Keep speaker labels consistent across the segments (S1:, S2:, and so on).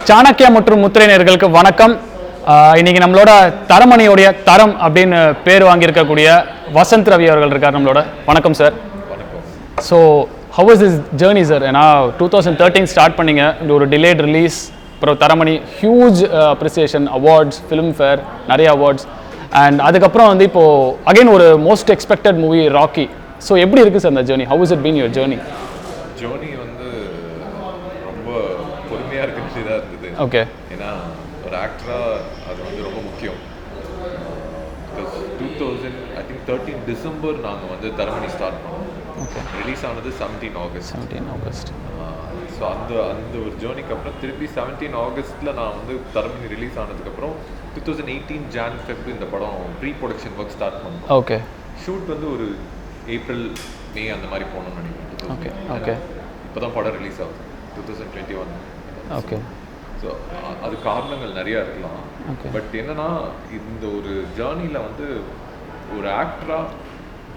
S1: சாணக்கியா மற்றும் முத்திரை நேயர்களுக்கு வணக்கம். இன்னைக்கு நம்மளோட தரமணியோடைய தரம் அப்படின்னு பேர் வாங்கியிருக்கக்கூடிய வசந்த் ரவி அவர்கள் இருக்கார் நம்மளோட. வணக்கம் சார்.
S2: வணக்கம்.
S1: So how is this journey sir? ஏன்னா 2013 ஸ்டார்ட் பண்ணீங்க, இந்த ஒரு டிலேட் ரிலீஸ், அப்புறம் Taramani huge appreciation, awards, Filmfare, நிறைய அவார்ட்ஸ், அண்ட் அதுக்கப்புறம் வந்து இப்போது அகைன் ஒரு most expected movie Rocky. So எப்படி இருக்குது சார் அந்த journey? How is it been your journey?
S2: Journey வந்து ரொம்ப பொறுமையாக இருக்கிறது தான் இருந்தது.
S1: ஓகே.
S2: ஏன்னா ஒரு ஆக்டராக அது வந்து ரொம்ப முக்கியம். பிகாஸ் 2013 டிசம்பர் நாங்கள் வந்து தரமணி ஸ்டார்ட் பண்ணோம்.
S1: ஓகே.
S2: ரிலீஸ் ஆனது 17 ஆகஸ்ட். ஸோ அந்த ஒரு ஜேர்னிக்கு அப்புறம் திருப்பி 17 ஆகஸ்ட்டில் நான் வந்து தரமணி ரிலீஸ் ஆனதுக்கப்புறம் 2018 ஜான் ஃபெப்ரவரி இந்த படம் ப்ரீ ப்ரொடக்ஷன் ஒர்க் ஸ்டார்ட் பண்ணோம்.
S1: ஓகே.
S2: ஷூட் வந்து ஒரு ஏப்ரல் மே அந்த மாதிரி போகணும்னு நினைக்கிறேன்.
S1: ஓகே. ஓகே.
S2: இப்போ தான் படம் ரிலீஸ் ஆகுது 2021.
S1: ஓகே.
S2: ஸோ அது காரணங்கள் நிறையா இருக்கலாம். பட் என்னன்னா இந்த ஒரு ஜேர்னியில் வந்து ஒரு ஆக்டராக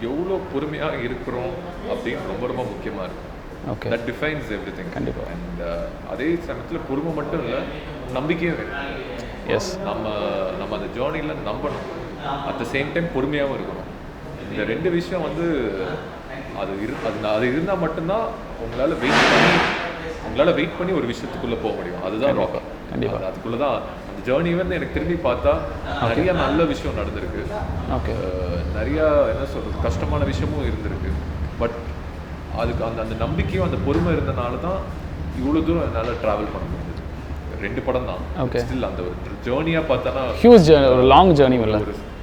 S2: எவ்வளோ பொறுமையாக இருக்கிறோம் அப்படின்னு ரொம்ப ரொம்ப முக்கியமாக இருக்குது.
S1: Okay.
S2: That defines every thing.
S1: கண்டிப்பாக.
S2: அண்ட் அதே சமயத்தில் பொறுமை மட்டும் இல்லை, நம்பிக்கையும் வேணும்.
S1: எஸ்.
S2: நம்ம அந்த ஜேர்னியில் நம்பணும், அட் த சேம் டைம் பொறுமையாகவும் இருக்கணும். இந்த ரெண்டு விஷயம் வந்து அது இருந்தால் மட்டும்தான் உங்களால் வெயிட் பண்ணி ஒரு விஷயத்துக்குள்ளே போக முடியும். அதுதான் ராக்கி.
S1: கண்டிப்பாக.
S2: அதுக்குள்ளே தான் அந்த ஜேர்னி வந்து எனக்கு திரும்பி பார்த்தா நிறைய நல்ல விஷயம் நடந்திருக்கு.
S1: ஓகே.
S2: நிறையா என்ன சொல்கிறது, கஷ்டமான விஷயமும் இருந்திருக்கு. பட் அதுக்கு அந்த நம்பிக்கையும் அந்த பொறுமை இருந்தனால தான் இவ்வளோ தூரம் என்னால் ட்ராவல் பண்ண முடியுது. 2 படம் தான்.
S1: ஓகே.
S2: ஸ்டில் அந்த ஒரு ஜேர்னியாக பார்த்தோன்னா
S1: ஹியூஜ் ஒரு லாங் ஜேர்னி இல்லை.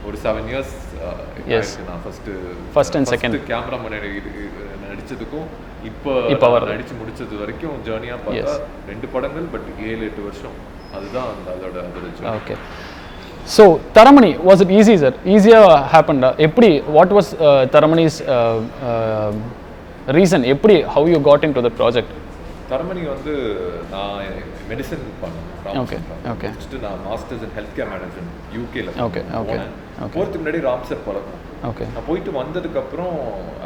S2: ஒரு 7 இயர்ஸ்.
S1: எஸ்.
S2: நான்
S1: ஃபர்ஸ்ட் அண்ட் செகண்ட்
S2: கேமரா முன்னாடி நடிச்சதுக்கும் இப்போ நடிச்சு முடிச்சது வரைக்கும் ஜேர்னியாக பார்த்தா 2 படங்கள். பட் 7-8 வருஷம். அதுதான் அதோட journey.
S1: Okay. So Taramani, was it easy sir? ஈஸியாக ஹேப்பன்டா? எப்படி, வாட் வாஸ் தரமணிஸ் ரீசன்? எப்படி, how you got into the project?
S2: Taramani வந்து நான் மெடிசன் பண்ணேன்.
S1: ஓகே. ஓகே.
S2: ஃபஸ்ட்டு நான் masters in health care management யூகேல.
S1: ஓகே. ஓகே.
S2: போகிறதுக்கு முன்னாடி ராம் சார் பழக்கம்.
S1: ஓகே.
S2: நான் போயிட்டு வந்ததுக்கப்புறம்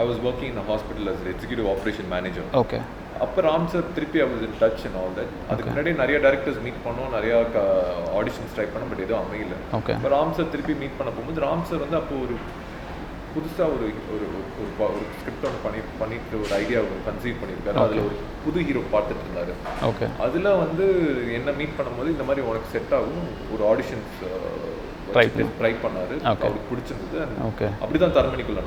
S2: I was working in hospital as executive operation manager.
S1: Okay.
S2: அப்போ ராம் சார் திருப்பி I was in touch and all that. அதுக்கு முன்னாடி நிறைய டேரக்டர்ஸ் மீட் பண்ணோம், நிறையா ஆடிஷன்ஸ் ட்ரை பண்ணோம், பட் எதுவும் அமையல.
S1: ஓகே.
S2: இப்போ ராம் சார் திருப்பி மீட் பண்ண போகும்போது ராம் சார் வந்து அப்போ ஒரு புதுசாக ஒரு ஸ்கிரிப்ட் ஒன்று பண்ணிட்டு ஒரு ஐடியா கன்சீவ் பண்ணியிருக்காரு. அதில் ஒரு புது ஹீரோ பார்த்துட்டு இருந்தாரு.
S1: ஓகே. அதில்
S2: வந்து என்ன மீட் பண்ணும்போது இந்த மாதிரி உனக்கு செட் ஆகும் ஒரு ஆடிஷன்ஸ் ட்ரை பண்ணாரு. அவருக்கு பிடிச்சிருந்தது.
S1: ஓகே.
S2: அப்படிதான் தரமணிக்குள்ள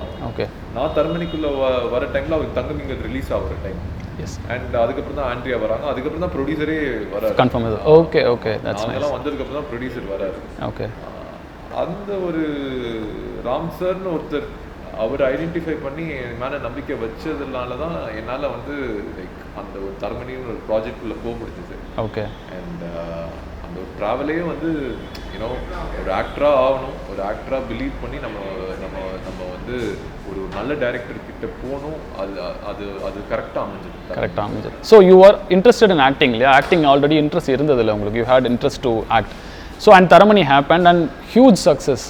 S2: நான் தரமணிக்குள்ள வர டைம்ல அவருக்கு தங்கமிங்க ரிலீஸ் ஆகிற டைம்.
S1: எஸ்.
S2: அண்ட் அதுக்கப்புறம் தான் ஆண்ட்ரியா வராங்க. அதுக்கப்புறம் தான் ப்ரொடியூசரே வராரு.
S1: கன்ஃபார்ம். ஓகே. ஓகே.
S2: அதெல்லாம் வந்ததுக்கப்புறம் தான் ப்ரொடியூசர் வராரு.
S1: ஓகே. அந்த
S2: ஒரு ராம் சார்னு ஒருத்தர் அவர் ஐடென்டிஃபை பண்ணி என் மேலே நம்பிக்கை வச்சதுனால தான் என்னால் வந்து லைக் அந்த ஒரு தரமணின்னு ஒரு ப்ராஜெக்டுக்குள்ளே போக முடிஞ்சது.
S1: ஓகே.
S2: அண்ட் அந்த ஒரு ட்ராவலே வந்து யூனோ ஒரு ஆக்டராக ஆகணும், ஒரு ஆக்டராக பிலீவ் பண்ணி நம்ம வந்து ஒரு நல்ல டைரக்டர் கிட்ட போகணும். அது கரெக்டாக அமைஞ்சது.
S1: So you are interested in acting இல்லையா? ஆக்டிங் ஆல்ரெடி இன்ட்ரெஸ்ட் இருந்ததில்லை உங்களுக்கு? You had interest to act. So and Taramani happen and huge success.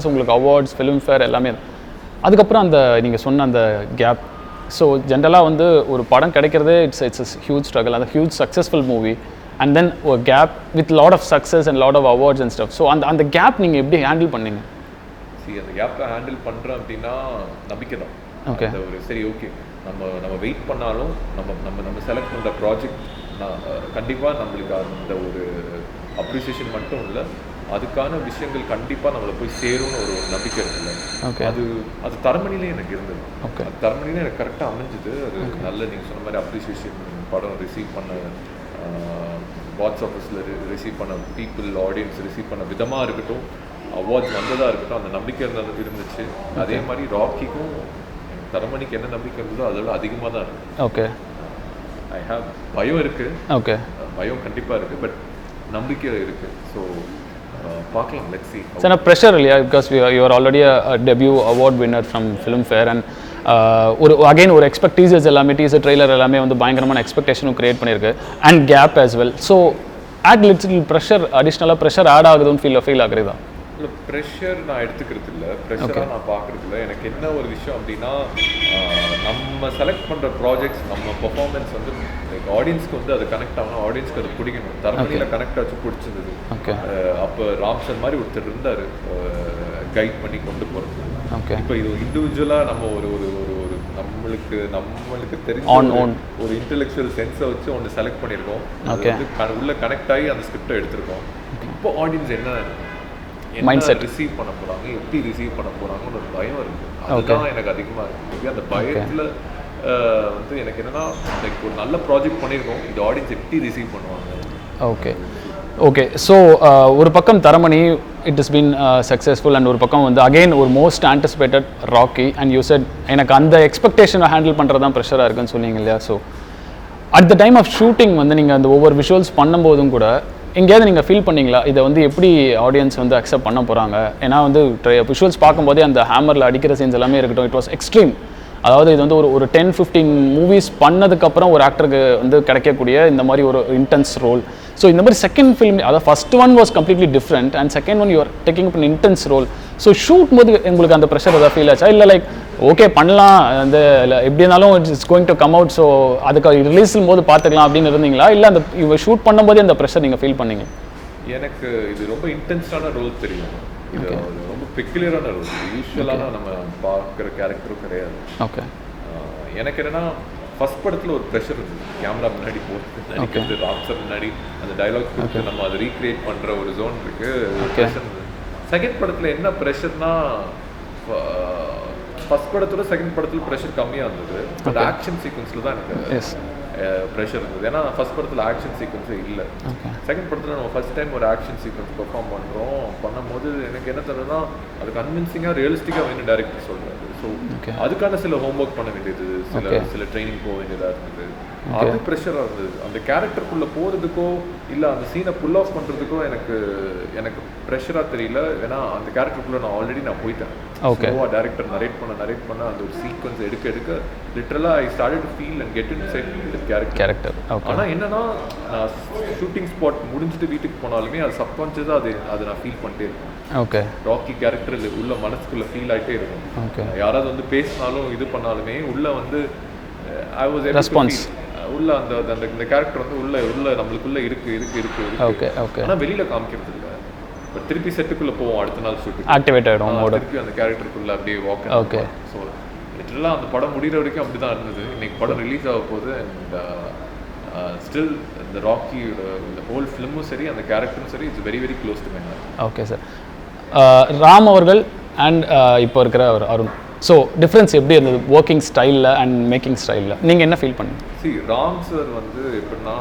S1: உங்களுக்கு அவார்ட்ஸ், ஃபிலிம் ஃபேர் எல்லாமே. அதுக்கப்புறம் அந்த நீங்கள் சொன்ன அந்த கேப். ஸோ ஜென்ரலாக வந்து ஒரு படம் கிடைக்கிறதே இட்ஸ் ஹியூஜ் ஸ்ட்ரகிள். அந்த huge successful movie and then ஒரு gap with lot of success and lot of awards and stuff. So அந்த கேப் நீங்கள் எப்படி ஹேண்டில் பண்ணீங்க?
S2: அந்த கேப்பை ஹேண்டில் பண்ணுறோம் அப்படின்னா நம்பிக்கை தான்.
S1: ஓகே.
S2: ஒரு சரி ஓகே நம்ம வெயிட் பண்ணாலும் நம்ம செலக்ட் பண்ணுற ப்ராஜெக்ட் கண்டிப்பாக நம்மளுக்கு அந்த ஒரு அப்ரிசியேஷன் மட்டும் இல்லை, அதுக்கான விஷயங்கள் கண்டிப்பாக நம்மளை போய் சேரும்னு ஒரு நம்பிக்கை இருக்குல்ல.
S1: ஓகே.
S2: அது தரமணிலே எனக்கு இருந்தது.
S1: ஓகே.
S2: அது தரமணிலே எனக்கு கரெக்டாக அமைஞ்சுது. அது நல்ல நீங்கள் சொன்ன மாதிரி அப்ரிசியேஷன், படம் ரிசீவ் பண்ண பாக்ஸ் ஆஃபீஸில் ரிசீவ் பண்ண பீப்புள், ஆடியன்ஸ் ரிசீவ் பண்ண விதமாக இருக்கட்டும், அவார்ட்ஸ் வந்ததாக இருக்கட்டும், அந்த நம்பிக்கை இருந்துச்சு. அதே மாதிரி ராக்கிக்கும் தரமணிக்கு என்ன நம்பிக்கை இருந்ததோ அதோட அதிகமாக தான் இருக்குது.
S1: ஓகே.
S2: ஐ ஹாவ் பயம் இருக்குது.
S1: ஓகே.
S2: பயம் கண்டிப்பாக இருக்குது, பட் நம்பிக்கை இருக்குது. ஸோ பார்க்கலாம், லெட்ஸ் see.
S1: சார் ப்ரெஷர் இல்லையா? Because you are already a debut award winner from Filmfare and ஒரு எக்ஸ்பெக்ட் டீசர்ஸ் எல்லாமே, டீசர் ட்ரெய்லர் எல்லாமே வந்து பயங்கரமான எக்ஸ்பெக்டேஷனும் கிரியேட் பண்ணியிருக்கு and cap as well. So add little pressure, அடிஷ்னலாக ப்ரெஷர் ஆட் ஆகுதுன்னு ஃபீல் ஆகுறதா?
S2: இல்லை ப்ரெஷர் நான் எடுத்துக்கிறது இல்லை, ப்ரெஷராக நான் பார்க்குறது இல்லை. எனக்கு என்ன ஒரு விஷயம் அப்படின்னா, நம்ம செலக்ட் பண்ணுற ப்ராஜெக்ட்ஸ், நம்ம பர்ஃபார்மன்ஸ் வந்து லைக் ஆடியன்ஸ்க்கு வந்து அது கனெக்ட் ஆகணும், ஆடியன்ஸ்க்கு அது பிடிக்கணும். தரமணியில் கனெக்ட் ஆச்சு பிடிச்சிருந்தது. அப்போ ராம்சன் மாதிரி ஒருத்தர் இருந்தார் கைட் பண்ணி கொண்டு போகிறது. இப்போ இது இண்டிவிஜுவலாக நம்ம ஒரு ஒரு ஒரு ஒரு நம்மளுக்கு தெரிஞ்ச ஒரு இன்டெலெக்சுவல் சென்ஸை வச்சு ஒன்று செலக்ட் பண்ணியிருக்கோம். அது வந்து உள்ள கனெக்ட் ஆகி அந்த ஸ்கிரிப்டை எடுத்திருக்கோம். இப்போ ஆடியன்ஸ் என்ன ரிசீவ் பண்ண போகிறாங்க, எப்படி ரிசீவ் பண்ண போகிறாங்கன்னு ஒரு பயம் இருக்குது. அதுதான் எனக்கு அதிகமாக இருக்குது. அந்த பயத்தில் வந்து எனக்கு என்னென்னா, லைக் ஒரு நல்ல ப்ராஜெக்ட் பண்ணியிருக்கோம், இந்த ஆடியன்ஸ் எப்படி ரிசீவ் பண்ணுவாங்க.
S1: ஓகே ஸோ ஒரு பக்கம் Taramani it is been successful, and ஒரு பக்கம் வந்து அகெயின் ஒரு most anticipated Rocky, and you said எனக்கு அந்த எக்ஸ்பெக்டேஷனை ஹேண்டில் பண்ணுறது தான் ப்ரெஷராக இருக்குன்னு சொன்னீங்க இல்லையா. So at the time of shooting வந்து நீங்கள் அந்த ஒவ்வொரு விஷுவல்ஸ் பண்ணும்போதும் கூட எங்கேயாவது நீங்கள் ஃபீல் பண்ணீங்களா இதை வந்து எப்படி ஆடியன்ஸ் வந்து அக்செப்ட் பண்ண போகிறாங்க? ஏன்னா வந்து விஷுவல்ஸ் பார்க்கும்போதே அந்த ஹேமரில் அடிக்கிற சீன்ஸ் எல்லாமே இருக்கட்டும், இட் வாஸ் எக்ஸ்ட்ரீம். அதாவது இது வந்து ஒரு 10-15 மூவிஸ் பண்ணதுக்கப்புறம் ஒரு ஆக்டருக்கு வந்து கிடைக்கக்கூடிய இந்த மாதிரி ஒரு இன்டென்ஸ் ரோல். ஸோ இந்த மாதிரி செகண்ட் ஃபிலிம், அதாவது first one was completely different and second one you are taking up an intense role. So shoot போது உங்களுக்கு அந்த ப்ரெஷர் ஏதாவது ஃபீல் ஆச்சா, இல்லை லைக் ஓகே பண்ணலாம், அந்த எப்படி இருந்தாலும் it's going to come out, so அதுக்கு ரிலீஸும் போது பார்த்துக்கலாம் அப்படின்னு இருந்தீங்களா, இல்லை அந்த இவங்க ஷூட் பண்ணும்போதே அந்த ப்ரெஷர் நீங்கள் ஃபீல் பண்ணீங்க?
S2: எனக்கு இது ரொம்ப இன்டென்ஸான ரோல் தெரியும், இது ரொம்ப பெக்குலியரான ரோல், யூஸ்வலான நம்ம பார்க்குற கேரக்டரும் கிடையாது.
S1: ஓகே
S2: எனக்கு என்னென்னா, ஃபர்ஸ்ட் படத்தில் ஒரு ப்ரெஷர் இருந்தது, கேமரா முன்னாடி போகிறது, நடிக்கிறது, ராம்சர் முன்னாடி அந்த டைலாக் கொடுத்து நம்ம அதை ரீக்ரியேட் பண்ணுற ஒரு ஜோன் இருக்குது, ப்ரெஷர் இருந்தது. செகண்ட் படத்தில் என்ன ப்ரெஷர்னா, ஃபர்ஸ்ட் படத்தோட செகண்ட் படத்தில் ப்ரெஷர் கம்மியாக இருந்தது. பட் ஆக்ஷன் சீக்வன்ஸில் தான் எனக்கு ப்ரெஷர் இருந்தது. ஏன்னா ஃபர்ஸ்ட் படத்தில் ஆக்ஷன் சீக்வன்ஸே இல்லை. செகண்ட் படத்தில் நம்ம ஃபர்ஸ்ட் டைம் ஒரு ஆக்ஷன் சீக்வன்ஸ் பெர்ஃபார்ம் பண்ணும்போது எனக்கு என்ன தருதுன்னா, அது கன்வின்சிங்காக ரியலிஸ்டிக்காக வேணும் டைரக்டர் சொல்கிறாரு. ஸோ அதுக்கான சில ஹோம்ஒர்க் பண்ண வேண்டியது, சில ட்ரைனிங் போக வேண்டியதாக இருந்தது. அது ப்ரெஷராக இருந்தது. அந்த கேரக்டருக்குள்ளே போகிறதுக்கோ இல்லை அந்த சீனை புல் ஆஃப் பண்ணுறதுக்கோ எனக்கு ப்ரெஷராக தெரியல. ஏன்னா அந்த கேரக்டருக்குள்ளே நான் ஆல்ரெடி போயிட்டேன். டேரக்டர் நரேட் பண்ண அந்த ஒரு சீக்வன்ஸ் எடுக்க லிட்டரலாக I started to feel and get inside with character. ஆனால் என்னன்னா, நான் ஷூட்டிங் ஸ்பாட் முடிஞ்சுட்டு வீட்டுக்கு போனாலுமே அது சப்கான்ஷியஸாக அதை நான் ஃபீல் பண்ணிட்டே இருக்கேன். ராக்கி கேரக்டர் உள்ள மனசுக்குள்ளே ஃபீல் ஆகிட்டே இருக்கும். யாராவது வந்து பேசினாலும் இது பண்ணாலுமே உள்ள வந்து ஐ வாஸ் ரெஸ்பான்ஸ் உள்ள அந்த கேரக்டர் வந்து உள்ள நம்மளுக்குள்ள இருக்கு. ஆனால் வெளியில காமிக்கிறது இல்லை. பட் திருப்பி செட்டுக்குள்ள போவோம், அடுத்த நாள் ஷூட்டிங்
S1: ஆக்டிவேட் ஆகிடும்,
S2: திருப்பி அந்த கேரக்டருக்குள்ள அப்படியே வாக். ஸோ லிட்டரலாக அந்த படம் முடிகிற வரைக்கும் அப்படி தான் இருந்தது. இன்னைக்கு படம் ரிலீஸ் ஆக போகுது அண்ட் ஸ்டில் இந்த ராக்கியோட இந்த ஹோல் ஃபிலிமும் சரி அந்த கேரக்டரும் சரி it's very very close to my heart.
S1: Okay sir, Ram அவர்கள் அண்ட் இப்போ இருக்கிற அருண், ஸோ டிஃப்ரென்ஸ் எப்படி இருந்தது ஒர்க்கிங் ஸ்டைலில் அண்ட் மேக்கிங் ஸ்டைலில் நீங்கள் என்ன ஃபீல் பண்ணுங்க?
S2: ராம் சார் வந்து எப்படின்னா,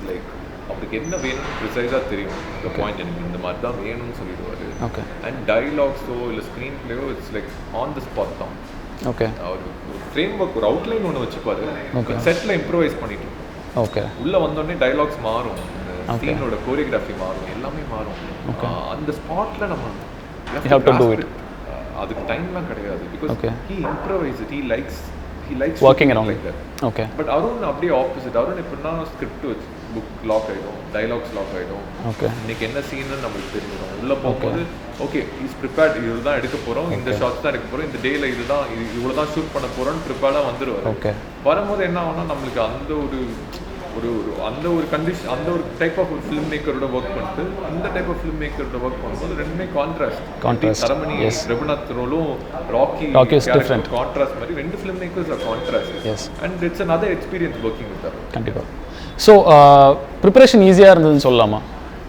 S2: லைக் அவருக்கு என்ன வேணும்னு ப்ரிசைஸாக தெரியும். இந்த பாயிண்ட் எனக்கு இந்த மாதிரி தான் வேணும்னு சொல்லிடுவார்.
S1: ஓகே.
S2: அண்ட் டைலாக்ஸோ இல்லை ஸ்க்ரீன் பிளேயோ it's like on the spot தான்.
S1: ஓகே.
S2: அவர் ஒரு ஃப்ரேம் ஒர்க், ஒரு அவுட்லைன் ஒன்று வச்சுப்பாரு, செட்டில் இம்ப்ரோவைஸ் பண்ணிட்டு
S1: ஓகே
S2: உள்ளே வந்தோடனே டைலாக்ஸ் மாறும், சீனோட கோரியோகிராஃபி மாறும், எல்லாமே மாறும். அந்த ஸ்பாட்டில் நம்ம அதுக்கு டைம்லாம் கிடையாது. Because he improvised, he likes
S1: working around like that.
S2: Okay. But Arun அப்படியே ஆப்போசிட். அருண் எப்படின்னா ஸ்கிரிப்ட் வச்சு புக் லாக் ஆகிடும், டைலாக்ஸ் லாக் ஆகிடும்.
S1: ஓகே.
S2: இன்னைக்கு என்ன சீன்னு நம்மளுக்கு தெரிஞ்சிடும். உள்ளே போகும்போது ஓகே இஸ் ப்ரிப்பேர்ட், இதுதான் எடுக்க போகிறோம், இந்த ஷார்ட்ஸ் தான் எடுக்க போகிறோம், இந்த டேயில் இதுதான் இவ்வளோ தான் ஷூட் பண்ண போகிறோன்னு ப்ரிப்பேர்டாக வந்துடுவார்.
S1: ஓகே.
S2: வரும்போது என்ன ஆகும்னா, நம்மளுக்கு அந்த ஒரு கண்டிஷன், அந்த ஒரு டைப் ஆஃப் ஒரு ஃபிலிம் மேக்கரோட ஒர்க் பண்ணிட்டு இந்த டைப் ஆஃப் ஃபிலிம் மேக்கரோட ஒர்க் பண்ணும்போது ரெண்டுமே கான்ட்ராஸ்ட். தரமணி ரகுநாத் ரோலும் ராக்கி டிஃபரண்ட் கான்ட்ராஸ்ட் மாதிரி ரெண்டு film makers are contrast. And it's another experience working with them.
S1: கண்டிப்பாக. ஸோ ப்ரிப்பரேஷன் ஈஸியாக இருந்ததுன்னு சொல்லலாமா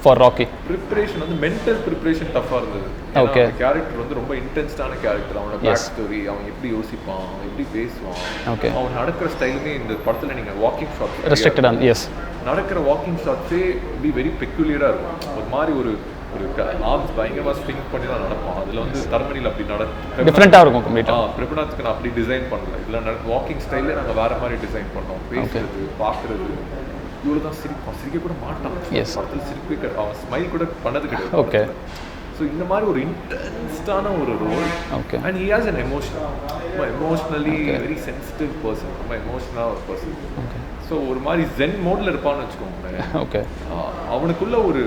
S1: ஃபார் ராக்கி?
S2: ப்ரிப்பரேஷன் வந்து மென்டல் ப்ரிப்பரேஷன் டஃப்பாக இருந்தது.
S1: ஓகே.
S2: கேரக்டர் வந்து ரொம்ப இன்டென்ஸ்டான கேரக்டர். அவனோட பேக் ஸ்டோரி, அவன் எப்படி யோசிப்பான், அவன் எப்படி பேசுவான்,
S1: ஓகே,
S2: அவன் நடக்கிற ஸ்டைலுமே இந்த படத்தில் நீங்கள் வாக்கிங் ஷாட்
S1: ரெஸ்ட்ரிக்டட் ஆன் எஸ்
S2: நடக்கிற வாக்கிங் ஷாட்ஸே பி வெரி பெக்குலியராக இருக்கும். ஒரு மாதிரி ஒரு ஆர்ம்ஸ் பயங்கரமாக ஸ்விங் பண்ணி தான் நடப்பான். அதில் வந்து தரமணியில் அப்படி
S1: டிஃப்ரெண்ட்டாக இருக்கும் கம்ப்ளீட்டாக.
S2: பிரபுநாத்துக்கு நான் அப்படி டிசைன் பண்ணல. இதில் வாக்கிங் ஸ்டைலே நாங்கள் வேறு மாதிரி டிசைன் பண்ணோம். பேசுறது, பார்க்குறது, இவ்வளோ தான் சிரிப்பான், சிரிக்க கூட மாட்டான். படத்தில் சிரிப்பே கிடையாது, அவன் ஸ்மைல் கூட பண்ணது கிடையாது.
S1: ஓகே.
S2: ஸோ இந்த மாதிரி ஒரு இன்டென்ஸ்டான ஒரு role.
S1: Okay.
S2: And he has an emotion, ரொம்ப எமோஷ்னலி வெரி சென்சிட்டிவ் பர்சன், ரொம்ப எமோஷனலாக ஒரு பர்சன். ஓகே. ஸோ ஒரு மாதிரி ஜென் மோடில் இருப்பான்னு வச்சுக்கோங்களேன்.
S1: ஓகே.
S2: அவனுக்குள்ள ஒரு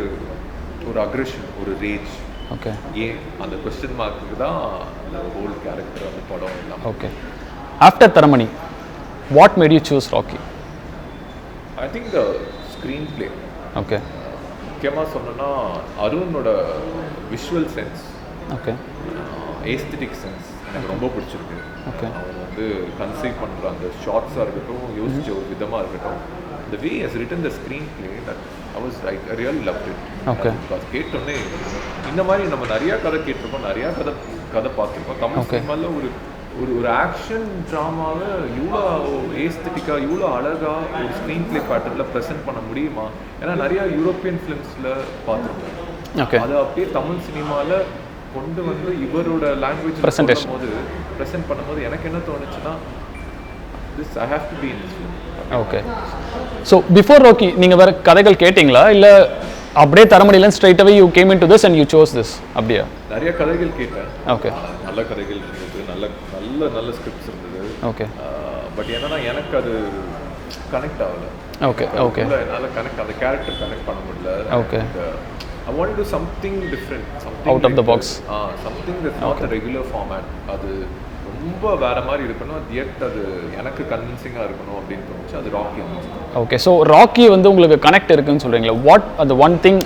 S2: ஒரு அக்ரெஷன், ஒரு ரேஜ்.
S1: ஓகே.
S2: ஏன் அந்த கொஸ்டின் மார்க்கு தான் அந்த ஹோல் கேரக்டர் அந்த படம் எல்லாம்.
S1: Okay. After Taramani what made you choose Rocky?
S2: I think the screen play.
S1: Okay.
S2: முக்கியமாக சொன்னோன்னா அருணோட visual sense,
S1: okay,
S2: aesthetic sense எனக்கு ரொம்ப பிடிச்சிருக்கு.
S1: ஓகே.
S2: அவன் வந்து கன்சீவ் பண்ணுற அந்த ஷார்ட்ஸாக இருக்கட்டும், யோசிச்ச ஒரு விதமாக இருக்கட்டும், the way he has written the screenplay, that I really loved it.
S1: Okay.
S2: Because கேட்டோன்னே இந்த மாதிரி நம்ம நிறையா கதை கேட்டிருக்கோம், நிறையா கதை பார்த்துருக்கோம். தமிழ் சினிமாவில் ஒரு ஆக்ஷன் ட்ராமாவை இவ்வளோ ஏஸ்தட்டிக்காக இவ்வளோ அழகாக ஒரு ஸ்க்ரீன் பிளே பேட்டர்னில் ப்ரெசென்ட் பண்ண முடியுமா? ஏன்னா நிறையா யூரோப்பியன் ஃபிலிம்ஸில் பார்த்துருக்கோம்.
S1: ஓகே.
S2: அதை அப்படியே தமிழ் சினிமாவில் கொண்டு வந்து இவரோட லாங்குவேஜ் ப்ரெசென்ட் பண்ணும்போது எனக்கு என்ன தோணுச்சுன்னா, this I have to be in this film.
S1: Okay. So before Rocky நீங்கள் வேறு கதைகள் கேட்டிங்களா, இல்லை அப்படியே தரமணிலேருந்து straight away you came in to this and you chose this? அப்படியா?
S2: நிறைய கதைகள் கேட்டேன்.
S1: ஓகே.
S2: நல்ல கதைகள் இருந்தது, நல்ல ஸ்கிரிப்ட்ஸ் இருந்தது.
S1: ஓகே.
S2: பட் என்னன்னா எனக்கு அது கனெக்ட் ஆகலை.
S1: ஓகே. ஓகே.
S2: என்னால் அந்த கேரக்டர் கனெக்ட் பண்ண முடியல.
S1: Okay.
S2: I want to do something different, something
S1: out of the box.
S2: Something that's not a regular format. அது ரொம்ப வேற மாதிரி இருக்கணும், yet அது எனக்கு கன்வின்சிங்காக இருக்கணும் அப்படின்னு தோணுச்சு. அது ராக்கி.
S1: ஓகே. ஸோ ராக்கி வந்து உங்களுக்கு கனெக்ட் இருக்குன்னு சொல்கிறீங்களா? வாட் அந்த ஒன் திங்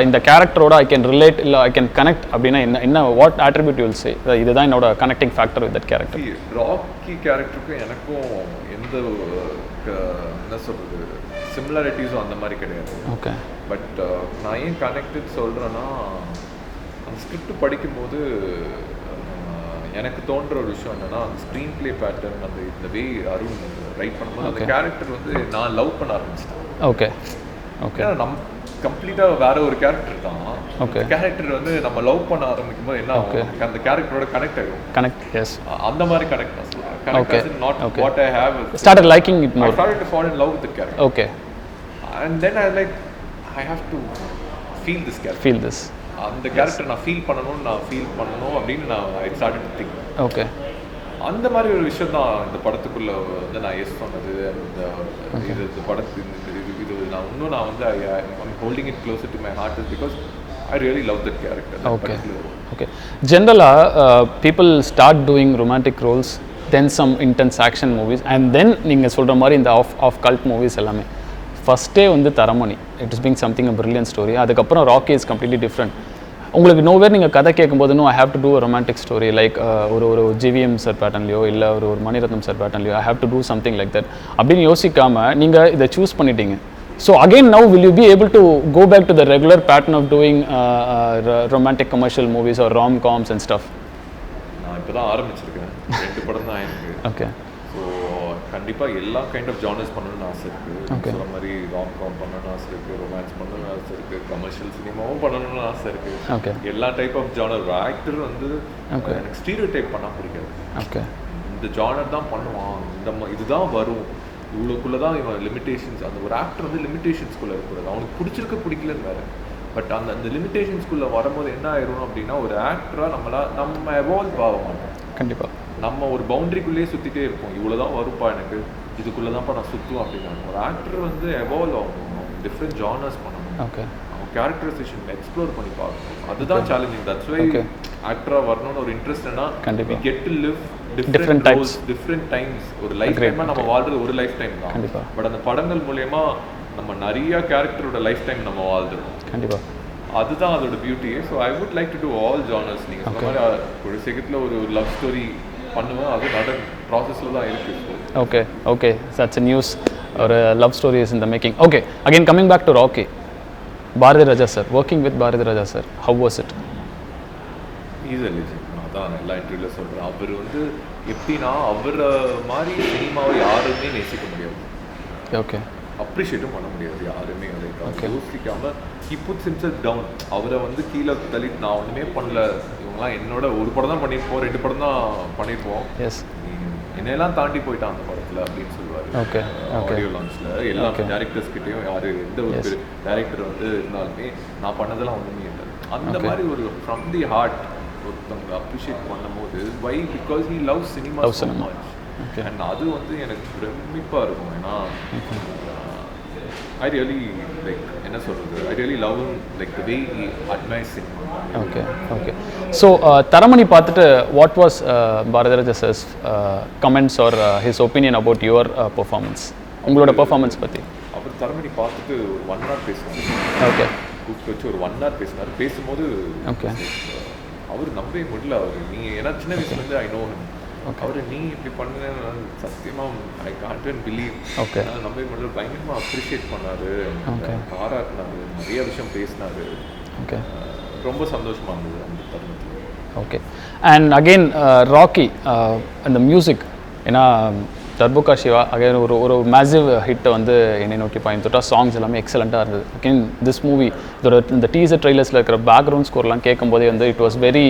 S1: இந்த கேரக்டரோட ஐ கேன் ரிலேட் இல்லை ஐ கேன் கனெக்ட் அப்படின்னா என்ன வாட் ஆட்ரிபியூட் யூல் சே இதுதான் என்னோட connecting factor with that character?
S2: Rocky கேரக்டருக்கும் எனக்கும் எந்த என்ன சொல்கிறது சிமிலாரிட்டிஸும் அந்த மாதிரி கிடையாது.
S1: ஓகே.
S2: பட் நான் ஏன் கனெக்டட் சொல்கிறேன்னா, அந்த ஸ்கிரிப்ட் படிக்கும்போது எனக்கு தோன்ற ஒரு விஷயம் என்னன்னா, அந்த ஸ்க்ரீன் பிளே பேட்டர்ன், அந்த இந்த வே அருண் ரைட் பண்ணும்போது அந்த கேரக்டர் வந்து நான் லவ் பண்ண ஆரம்பிச்சிட்டேன்.
S1: ஓகே. ஓகே.
S2: கம்ப்ளீட்டாக வேற ஒரு கேரக்டர் தான்.
S1: ஓகே.
S2: கேரக்டர் வந்து நம்ம லவ் பண்ண ஆரம்பிக்கும் போது என்ன ஆகும், அந்த கேரக்டரோட கனெக்ட் ஆகும்.
S1: கனெக்ட். எஸ்.
S2: அந்த மாதிரி கனெக்ட் நான் சொல்றேன்.
S1: Okay.
S2: Not what I have.
S1: Started liking it more.
S2: I started to fall in love with the character.
S1: Okay.
S2: And then I have to feel this character.
S1: Feel this.
S2: அந்த character நான் feel பண்ணணும் அப்படின்னு நான் I started to think.
S1: Okay.
S2: அந்த மாதிரி ஒரு விஷயம் தான் இந்த படத்துக்குள்ள வந்து நான் எஸ் சொன்னது. அந்த இது படத்து இது நான் வந்து I'm holding it closer to my heart is because I really love that character.
S1: Okay. Okay. Generally, people start doing romantic roles, then some intense action movies, and then நீங்கள் சொல்கிற மாதிரி இந்த ஆஃப் கல்ட் மூவிஸ் எல்லாமே. ஃபஸ்ட்டே வந்து Taramani it is being something a brilliant story. அதுக்கப்புறம் rakhi is completely different. உங்களுக்கு nowhere நீங்கள் கதை கேட்கும்போது I have to two a romantic story like ஒரு ஜிவிஎம் சார் பேட்டர்ன்லையோ இல்லை ஒரு Mani Ratnam sir பேட்டர்ன்லையோ I have to do something like that அப்படின்னு யோசிக்காமல் நீங்கள் இதை சூஸ் பண்ணிட்டீங்க. So again, now will you be able to go back to the regular pattern of doing romantic commercial movies or rom-coms and stuff?
S2: நான் இப்போ தான் ஆரம்பிச்சிருக்கேன். 2 படம் தான் எனக்கு.
S1: Okay.
S2: ஸோ கண்டிப்பாக எல்லா கைண்ட் ஆஃப் ஜானர்ஸ் பண்ணணும்னு ஆசை இருக்குது. சொல்கிற மாதிரி rom-com பண்ணணும்னு ஆசை இருக்குது, ரொமான்ஸ் பண்ணணும்னு ஆசை இருக்குது, கமர்ஷியல் சினிமாவும் பண்ணணும்னு ஆசை இருக்குது.
S1: Okay.
S2: எல்லா டைப் ஆஃப் ஜானர். ஆக்டர் வந்து எனக்கு ஸ்டீரியோ டைப் பண்ணால் பிடிக்காது.
S1: Okay.
S2: இந்த ஜானர் தான் பண்ணுவான், இதுதான் வரும், இவ்வளோக்குள்ளே தான் இவன் லிமிட்டேஷன்ஸ். அந்த ஒரு ஆக்டர் வந்து லிமிட்டேஷன்ஸ்குள்ளே இருக்கக்கூடாது. அவனுக்கு பிடிச்சிருக்க பிடிக்கலன்னு வேறு. பட் அந்த லிமிட்டேஷன்ஸ்குள்ளே வரும்போது என்ன ஆயிரும் அப்படின்னா, ஒரு ஆக்டராக நம்ம எவால்வ் ஆக மாட்டோம்.
S1: கண்டிப்பாக
S2: நம்ம ஒரு பவுண்டரிக்குள்ளேயே சுற்றிட்டே இருப்போம். இவ்வளோ தான் வருப்பா, எனக்கு இதுக்குள்ளே தான்ப்பா நான் சுற்றுவோம் அப்படின்னா. ஒரு ஆக்டர் வந்து எவால்வ் ஆகணும், டிஃப்ரெண்ட் ஜானர்ஸ் பண்ணணும்.
S1: ஓகே.
S2: அவன் கேரக்டரைசேஷன் எக்ஸ்ப்ளோர் பண்ணி பார்க்கணும். அதுதான் சேலஞ்சிங். தட்ஸ் வை ஆக்டராக வரணும்னு ஒரு இன்ட்ரெஸ்ட்னா we get to live different roles, different times. ஒரு லைஃப் டைமாக நம்ம வாழ்றது ஒரு லைஃப் டைம் தான். பட் அந்த படங்கள் மூலயமா நம்ம நிறைய கேரக்டரோட லைஃப் டைம் நம்ம வாழ்ந்துடும்.
S1: கண்டிப்பாக
S2: அதுதான் அதோட பியூட்டியே. So I would like to do all genres. நீங்கள் சொன்ன மாதிரி ஒரு சீக்கிரத்தில் ஒரு லவ் ஸ்டோரி பண்ணுவேன். அது ப்ராசஸில் தான் இருக்குது.
S1: Okay. Okay. That's a news. ஒரு love story is in the making. Okay. Again coming back to Rocky. Bharathi Raja sir, working with Bharathi Raja sir, how was it?
S2: Is a legend. அதான் எல்லா இன்டர்வியூவில் சொல்கிறேன். அவர் வந்து எப்படின்னா, அவரை மாதிரி சினிமாவை யாருமே நேசிக்க முடியாது.
S1: ஓகே.
S2: அப்ரிஷியேட்டும் பண்ண முடியாது யாருமே. அதை யோசிக்காமல் he puts himself down. அவரை வந்து கீழே தள்ளிட்டு நான் ஒன்றுமே பண்ணல, இவங்களாம் என்னோட ஒரு படம் தான் பண்ணியிருப்போம், 2 படம் தான் பண்ணியிருப்போம்,
S1: எஸ்
S2: என்னையெல்லாம் தாண்டி போயிட்டான் அந்த படத்தில் அப்படின்னு சொல்லுவார்.
S1: ஓகே.
S2: ஆடியோ லான்ச்சில் எல்லா டேரக்டர்ஸ்கிட்டையும் எந்த ஒரு டேரக்டர் வந்து இருந்தாலுமே நான் பண்ணதெல்லாம் ஒன்றுமே இல்லை. அந்த மாதிரி ஒரு ஃப்ரம் தி ஹார்ட் ஒருத்தவங்க அப்ரிஷியேட் பண்ணும்போது why because he love cinema so much. And அது வந்து எனக்கு பிரமிப்பாக இருக்கும். ஏன்னா I really like என்ன சொல்றது I really love him like the way he admires him.
S1: Okay okay so Taramani பார்த்துட்டு what was Bharathiraja sir's comments or his opinion about your performance, உங்களோட பெர்ஃபார்மன்ஸ் பற்றி?
S2: அவர் தரமணி பார்த்துட்டு 1 hour பேசினார்.
S1: ஓகே,
S2: கூப்பிட்டு வச்சு ஒரு 1 hour பேசினார். பேசும்போது
S1: ஓகே
S2: அவர் நம்பவே முடியல. அவர் நீ ஏன்னா சின்ன வயசுலேருந்து ஐ நோ ஹிம். அவர் நீ இப்படி பண்ணுன்னு சத்தியமாக ஐ கான்ட் பிலீவ்.
S1: ஓகே,
S2: நம்பவே முடியல. பயங்கரமாக அப்ரிஷியேட் பண்ணாரு, பாராட்டினாரு, நிறைய விஷயம் பேசினாரு.
S1: ஓகே,
S2: ரொம்ப சந்தோஷமாக இருந்தது அந்த தருணத்தில்.
S1: ஓகே. அண்ட் அகெயின் ராக்கி அந்த மியூசிக், ஏன்னா டர்போ சிவா அகைன் ஒரு மேசிவ் ஹிட்டை வந்து என்னை நோக்கி பயந்துட்டா. சாங்ஸ் எல்லாமே எக்ஸலண்ட்டாக இருந்தது. அகெயின் திஸ் மூவி இதோட இந்த டீசர் ட்ரெய்லர்ஸில் இருக்கிற பேக்ரவுண்ட் ஸ்கோர்லாம் கேட்கும்போதே வந்து இட் வாஸ் வெரி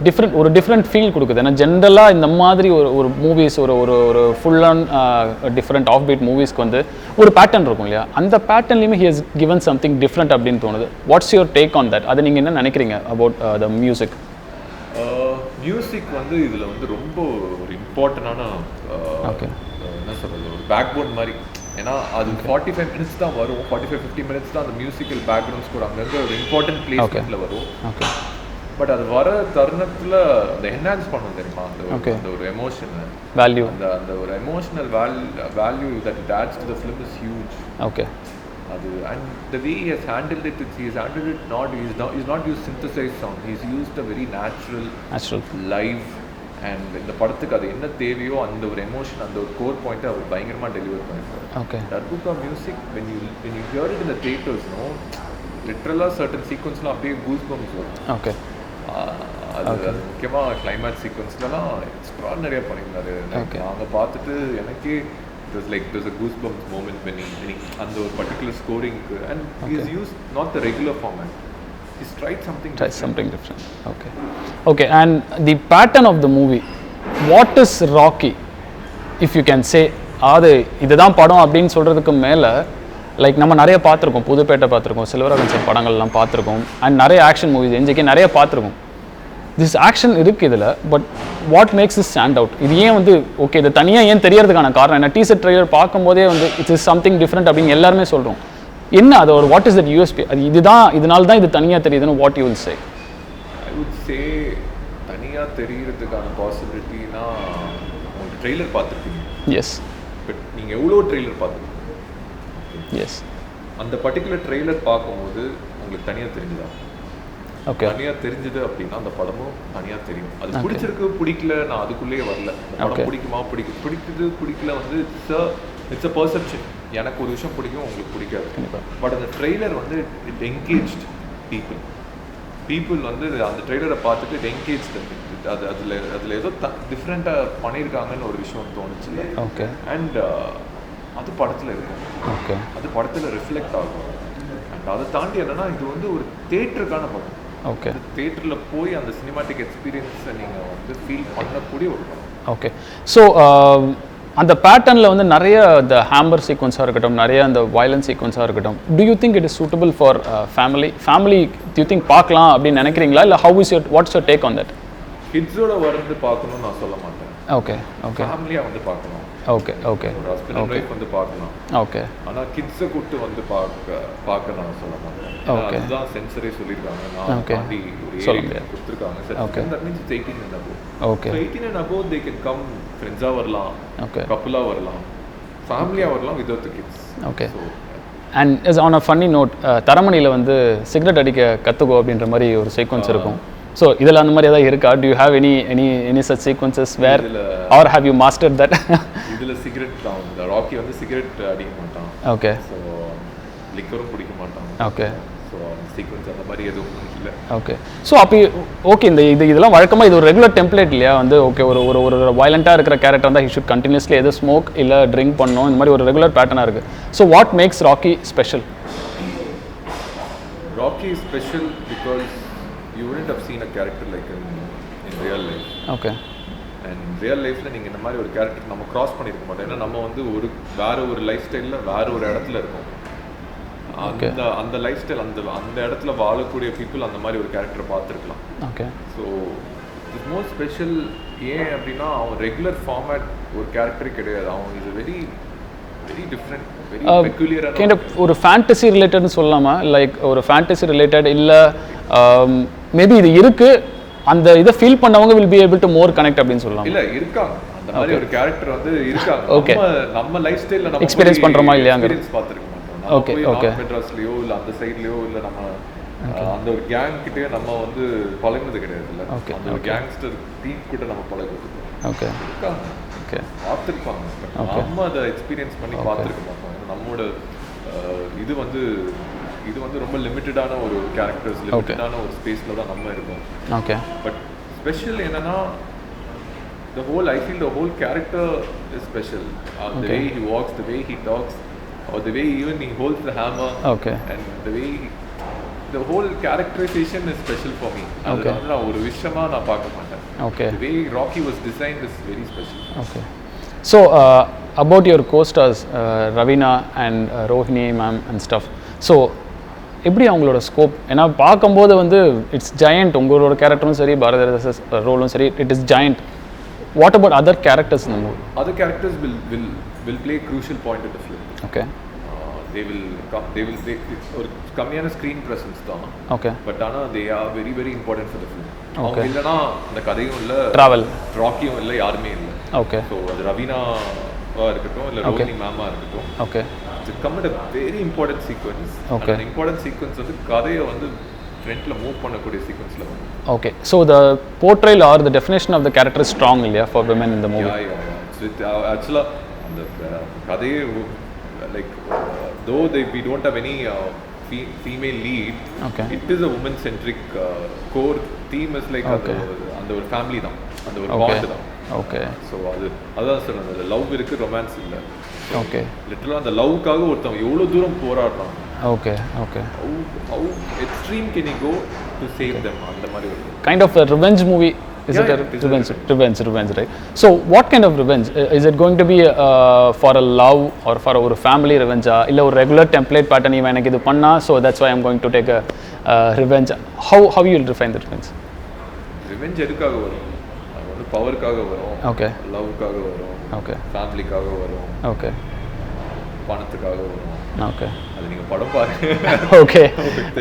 S1: டிஃப்ரெண்ட், ஒரு டிஃப்ரெண்ட் ஃபீல் கொடுக்குது. ஏன்னா ஜென்ரலாக இந்த மாதிரி ஒரு மூவிஸ் ஒரு full on different of beat மூவிஸ்க்கு வந்து ஒரு பேட்டர்ன் இருக்கும் இல்லையா, அந்த பேட்டர்ன்லேயுமே he has given something different அப்படின்னு தோணுது. What's your take on that? அதை நீங்கள் என்ன நினைக்கிறீங்க அபவுட் த மியூசிக்?
S2: மியூசிக் வந்து இதில் வந்து ரொம்ப ஒரு இம்பார்ட்டண்டான என்ன சொல்கிறது, ஒரு பேக் போன் மாதிரி. ஏன்னா அது 45 minutes தான் வரும், 45-50 minutes தான் அந்த மியூசிக்கல் பேக்ரவுண்ட் ஸ்கோர் அங்கங்கே ஒரு இம்பார்ட்டன்ட் பிளேஸ்மெண்ட்டில் வரும்.
S1: ஓகே,
S2: பட் அது வர தருணத்தில் அந்த என்ஹான்ஸ் பண்ணும் தெரியுமா, அந்த ஒரு எமோஷன்
S1: வேல்யூ,
S2: அந்த ஒரு emotional value that it adds to the film is huge.
S1: Okay,
S2: அது and the way he has handled it, he has handled it he's not used synthesized sound, he's used a very natural live. And இந்த படத்துக்கு அது என்ன தேவையோ அந்த ஒரு emotion, அந்த ஒரு கோர் பாயிண்ட்டை அவர் பயங்கரமாக டெலிவர் பண்ணியிருக்காரு.
S1: Okay,
S2: Darbuka music when you hear it in the theaters, லிட்ரலாக சர்டன் சீக்வன்ஸ்லாம் அப்படியே கூஸ் பம்ப்ஸ் வரும்.
S1: ஓகே,
S2: அது முக்கியமாக கிளைமேக்ஸ் சீக்வன்ஸ்லாம் எக்ஸ்ட்ரானரியாக பண்ணியிருந்தாரு. நாங்கள் பார்த்துட்டு எனக்கே it was like there's a goosebumps moment when he and the particular scoring and he's used not the regular format, he's tried something different. Okay, and the pattern of the movie, what is Rocky, if you can say? அது இதுதான் படம் அப்படின்னு சொல்கிறதுக்கு மேலே like நம்ம நிறைய பார்த்துருக்கோம், புதுப்பேட்டை பார்த்துருக்கோம், செல்வராகவன் சார் படங்கள்லாம் பார்த்துருக்கோம், அண்ட் நிறைய ஆக்ஷன் மூவிஸ் என்ஜிகே நிறைய பார்த்துருக்கோம். திஸ் ஆக்ஷன் இருக்குது இதில், but what makes this stand out? இது ஏன் வந்து ஓகே இது தனியாக ஏன் தெரியறதுக்கான காரணம் என்ன? டீசர் ட்ரெய்லர் பார்க்கும்போதே வந்து இட்ஸ் இஸ் சம்திங் டிஃப்ரெண்ட் அப்படின்னு எல்லாருமே சொல்கிறோம். என்ன அது ஒரு வாட் இஸ் தட் யூஎஸ்பி? அது இதுதான், இதனால தான் இது தனியாக தெரியுதுன்னு what you will say? I would say தனியாக தெரியறதுக்கான பாசிபிலிட்டினா உங்களுக்கு ட்ரெய்லர் பார்த்துருக்கீங்க.
S1: எஸ்,
S2: பட் நீங்கள் எவ்வளோ ட்ரெய்லர் பார்த்துருக்கீங்க?
S1: எஸ்,
S2: அந்த பர்டிகுலர் ட்ரெய்லர் பார்க்கும்போது உங்களுக்கு தனியாக தெரிஞ்சுதா?
S1: ஓகே,
S2: தனியாக தெரிஞ்சுது அப்படின்னா அந்த படமும் தனியாக தெரியும். அது பிடிச்சிருக்கு பிடிக்கல, நான் அதுக்குள்ளேயே வரல. அந்த படம் பிடிக்குமா பிடிக்குது பிடிக்கல வந்து இட்ஸ் அ பர்செப்ஷன். எனக்கு ஒரு விஷயம் பிடிக்கும், உங்களுக்கு பிடிக்காது. பட் அந்த ட்ரெய்லர் வந்து இட் என்கேஜ்ட் பீப்புள் வந்து அந்த ட்ரெய்லரை பார்த்துட்டு இட் என்கேஜ் அதில் ஏதோ டிஃப்ரெண்ட்டாக பண்ணியிருக்காங்கன்னு ஒரு விஷயம் தோணுச்சு.
S1: ஓகே,
S2: அண்ட் அது படத்தில் இருக்கும்,
S1: ஓகே, அது
S2: படத்தில் ரிஃப்ளெக்ட் ஆகும். அண்ட் அதை தாண்டி என்னன்னா இது வந்து ஒரு தேட்டருக்கான படம்.
S1: ஓகே,
S2: தியேட்டரில் போய் அந்த சினிமாட்டிக் எக்ஸ்பீரியன்ஸை நீங்கள் வந்து ஃபீல் பண்ணக்கூடிய ஒரு படம்.
S1: ஓகே, ஸோ அந்த பேட்டர்னில் வந்து நிறைய இந்த ஹேம்பர் சீக்வன்ஸாக இருக்கட்டும், நிறைய அந்த வயலன்ஸ் சீக்வன்ஸாக இருக்கட்டும், do you think it is suitable for family do you think பார்க்கலாம் அப்படின்னு நினைக்கிறீங்களா? இல்லை how is what's your take on that?
S2: கிட்ஸோட வந்து பார்க்கணும்னு நான் சொல்ல மாட்டேன்.
S1: ஓகே, ஓகே,
S2: ஃபேமிலியாக வந்து பார்க்கலாம்.
S1: ஓகே, ஓகே,
S2: ஒரு ஹஸ்பண்ட் அண்ட் ஒய்ஃப் வந்து பார்க்கலாம்.
S1: ஓகே,
S2: ஆனால் கிட்ஸை கூப்பிட்டு வந்து பார்க்க நான் சொல்ல மாட்டேன். அதுதான் சென்சரே சொல்லியிருக்காங்க. நான் தாண்டி ஒரு ஏரியா கொடுத்துருக்காங்க. That means 18 and above.
S1: Okay,
S2: 18 and above they can come, ஃப்ரெண்ட்ஸாக வரலாம்,
S1: ஓகே,
S2: கப்புளாக வரலாம், ஃபேமிலியாக வரலாம் without the kids.
S1: Okay. And is on a funny note, தரமணியில் வந்து சிகரெட் அடிக்க கற்றுக்கோ அப்படின்ற மாதிரி ஒரு சீக்வன்ஸ் இருக்கும். ஸோ இதில் அந்த மாதிரி ஏதாவது இருக்கா? Do you have any such sequences where are have you mastered that?
S2: இதில் சிகரெட் தான், இந்த ராக்கி வந்து சிகரெட் அடிக்க மாட்டான்.
S1: ஓகே,
S2: ஸோ லிக்கரும் குடிக்க மாட்டான்.
S1: ஓகே,
S2: ஸோ அந்த சீக்வன்ஸ் அந்த மாதிரி எதுவும் இல்லை.
S1: ஓகே, ஸோ அப்போ ஓகே, இதெல்லாம் வழக்கமாக இது ஒரு ரெகுலர் டெம்ப்ளேட் இல்லையா? வந்து ஓகே, ஒரு வயலண்ட்டாக இருக்கிற கேரக்டர் தான் ஹி ஷுட் கண்டினியூஸ்லி எது ஸ்மோக் இல்லை ட்ரிங்க் பண்ணணும், இந்த மாதிரி ஒரு ரெகுலர் பேட்டர்னாக இருக்குது. So what makes Rocky special?
S2: Rocky is special because you wouldn't have seen a character like him in real life.
S1: Okay.
S2: And real lifeல நீங்க இந்த மாதிரி ஒரு கேரக்டர் நம்ம கிராஸ் பண்ணிருக்க மாட்டோம். ஏன்னா நம்ம வந்து வேற ஒரு லைஃப் ஸ்டைல்ல வேற ஒரு இடத்துல இருக்கோம். அந்த லைஃப் ஸ்டைல் அந்த இடத்துல வாழக்கூடிய பீப்புள் அந்த மாதிரி ஒரு கேரக்டரை பார்த்துருக்கலாம்.
S1: Okay.
S2: So it's more special. ஏன் அப்படின்னா அவன் ரெகுலர் ஃபார்மேட் ஒரு கேரக்டரே கிடையாது. அவன் is very very different very பெக்குலியரான
S1: கைண்ட் ஆஃப் ஒரு ஃபேண்டசி ரிலேட்டட்னு சொல்லலாமா? லைக் ஒரு ஃபேண்டசி ரிலேட்டட் இல்லை மேபி இது இருக்கு அந்த இதை ஃபீல் பண்ணவங்க will be able to more connect அப்படின்னு சொல்லலாம்.
S2: இல்ல இருக்காங்க அந்த மாதிரி ஒரு கேரக்டர் வந்து இருக்காங்க.
S1: Okay.
S2: நம்ம லைஃப் ஸ்டைல்ல நம்ம
S1: Experience பண்றோமா இல்லையாங்க?
S2: எக்ஸ்பீரியன்ஸ் பார்த்திருக்க மாட்டோம்.
S1: Okay,
S2: நம்ம
S1: okay.
S2: மெட்ராஸ்லயோ இல்ல அந்த சைடுலயோ இல்ல நம்ம அந்த ஒரு கேங் கிட்டே நம்ம வந்து பழகுனது கிடையாது இல்ல.
S1: Okay,
S2: அந்த ஒரு கேங்ஸ்டர் டீம் கிட்ட நம்ம பழகுறது
S1: ஓகே
S2: இருக்காங்க.
S1: ஓகே
S2: பார்த்துருப்பாங்க. நம்ம அதை எக்ஸ்பீரியன்ஸ் பண்ணி பார்த்துருக்க மாட்டோம். நம்மளோட இது வந்து ரொம்ப லிமிட்டடான ஒரு கேரக்டர்ஸ் லிமிட்டடான ஒரு ஸ்பேஸ்ல தான் நம்ம இருக்கோம்.
S1: ஓகே
S2: பட் ஸ்பெஷல் என்னன்னா I feel the whole character is special. The way he walks, the way he talks, or the way even he holds the hammer.
S1: Okay.
S2: And the way the whole characterization is special for me. அது வந்து நான் ஒரு விஷயமா நான் பார்க்க மாட்டேன்.
S1: Okay.
S2: The way Rocky was designed is very special.
S1: Okay. So about your co-stars Ravina and Rohini ma'am and stuff. So எப்படி அவங்களோட ஸ்கோப்? ஏன்னா பார்க்கும்போது வந்து இட்ஸ் ஜெயண்ட். உங்களோட கேரக்டரும் சரி பாரதிராஜா ரோலும் சரி it is giant. What about other characters in the movie?
S2: Other characters will play a crucial point in the film.
S1: Okay.
S2: They will ஒரு கம்மியான ஸ்க்ரீன் ப்ரெசன்ஸ் தான்.
S1: Okay.
S2: பட் ஆனால் they are very very important for the film. அவங்க இல்லைன்னா அந்த கதையும் இல்லை,
S1: travel
S2: ராக்கியும் இல்லை, யாருமே இல்லை.
S1: ஓகே.
S2: ஸோ அது ரவீனாவா இருக்கட்டும் இல்லை ரோஹினி மேமா இருக்கட்டும்.
S1: Okay.
S2: It's come at a very important sequence.
S1: Okay.
S2: அந்த இம்பார்ட்டன்ட் சீக்வன்ஸ் வந்து கதையை வந்து ஃப்ரண்ட்ல மூவ் பண்ணக்கூடிய சீக்வன்ஸ்ல வந்து.
S1: Okay. So the portrayal or the definition of the character is strong இல்லையா for women in the movie?
S2: Yeah. Actually அந்த கதையே like though we don't have any female lead.
S1: Okay.
S2: It is a woman centric core theme is like அந்த ஒரு family தான், அந்த ஒரு bond தான்.
S1: Okay.
S2: So அதான் சார் அந்த லவ் இருக்கு, ரொமான்ஸ் இல்லை.
S1: ஓகே.
S2: லிட்டரலாக அந்த லவ்க்காக ஒருத்தவங்க எவ்வளோ தூரம் போராடுறாங்க.
S1: Okay. Okay.
S2: how extreme can you go to save them? அந்த மாதிரி ஒரு
S1: kind of a revenge movie. Is it a revenge, right? So what kind of revenge? Is it going to be for a love or for a family revenge? Illa or regular template pattern ivan enak idu panna, so that's why I'm going to take a revenge. How you will define the revenge?
S2: Revenge எதுக்காக வரும்? அது வந்து பவர்க்காக வரும்.
S1: Okay.
S2: லவ்க்காக வரும்.
S1: Okay.
S2: ஃபேமிலிக்காக வரும்.
S1: Okay.
S2: பணத்துக்காக வரும்.
S1: Okay.
S2: அது நீங்க படம் பாருங்க.
S1: Okay.